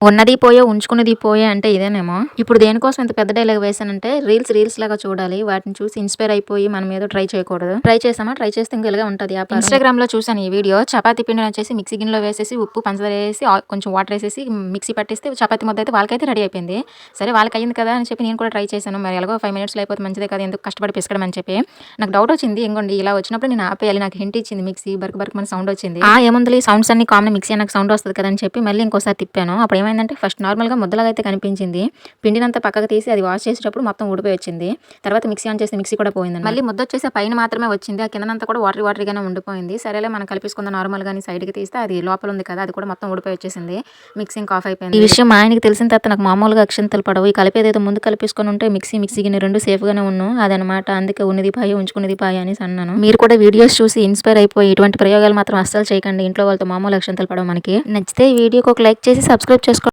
ఉన్నది పోయే, ఉంచుకున్నది పోయే అంటే ఇదేనేమో. ఇప్పుడు దేనికోసం ఇంత పెద్ద డైలాగ్ వేసానంటే రీల్స్ లాగా చూడాలి. వాటిని చూసి ఇన్‌స్పైర్ అయిపోయి మనం ఏదో ట్రై చేయకూడదు. ట్రై చేసామా, ట్రై చేస్తే ఇంక ఇలాగే ఉంటది వ్యాపారం. ఇన్‌స్టాగ్రామ్‌లో చూసాను ఈ వీడియో. చపాతీ పిండిని వచ్చేసి మిక్సీ గిన్నెలో వేసేసి ఉప్పు, పంచదార ఏసి కొంచెం వాటర్ ఏసేసి మిక్సీ పట్టేస్తే చపాతీ ముద్ద అయితే వాళ్ళకైతే రెడీ అయిపోయింది. సరే వాళ్ళకయింది కదా అని చెప్పి నేను కూడా ట్రై చేశాను. మరి ఎలాగో 5 మినిట్స్‌లో అయిపోతే మంచిదే కదా! ఎందుకు కష్టపడి పిసకడం అని చెప్పి. నాకు డౌట్ వచ్చింది. ఇంగోండి ఇలా వచ్చినప్పుడు నేను ఆపేయాలి. నాకు హింట్ ఇచ్చింది మిక్సీ బర్క్ సౌండ్ వచ్చింది. ఏముందిలే సౌండ్స్ అన్ని కామన్ మిక్సీ అన్నాక సౌండ్ వస్తది కదా అని చెప్పి మళ్ళీ ఇంకోసారి తిప్పాను. అప్పుడు ఏమైందంటే ఫస్ట్ నార్మల్‌గా ముద్దలాగా అయితే కనిపించింది. పిండినంతా పక్కకు తీసి అది వాష్ చేసేటప్పుడు మొత్తం ఊడిపోయి వచ్చింది. తర్వాత మిక్సీ ఆన్ చేస్తే మిక్సీ కూడా పోయిందండి. మళ్ళీ ముద్ద వచ్చేసి పైన మాత్రమే వచ్చింది. ఆ కిందనంతా కూడా వాటరీగానే ఉండిపోయింది. సరేలే మనం కలిపేసుకుందాం నార్మల్‌గా అని సైడ్‌కి తీస్తే అది లోపల ఉంది కదా! అది కూడా మొత్తం ఊడిపోయి వచ్చేసింది. మిక్సీ ఇంకా ఆఫ్ అయిపోయింది. ఈ విషయం మా ఆయనకి తెలిసిన తర్వాత నాకు మామూలుగా అక్షింతలు పడవు. ఈ కలిపేదేదో ముందు కలిపేసుకొని ఉంటే మిక్సీ గిన్నె 2 సేఫ్‌గానే ఉన్ను. అదనమాట. అందుకే ఉన్నది పాయే ఉంచుకున్నది పాయే అనేసి అన్నాను. మీరు కూడా వీడియోస్ చూసి ఇన్‌స్పైర్ అయిపోయి ఇటువంటి ప్రయోగాలు మాత్రం అస్సలు చేయకండి. ఇంట్లో వాళ్ళతో మామూలు అక్షింతలు పడవు మనకి. నచ్చితే ఈ వీడియోకి ఒక లైక్ చేసి సబ్స్క్రైబ్ చేసుకోండి.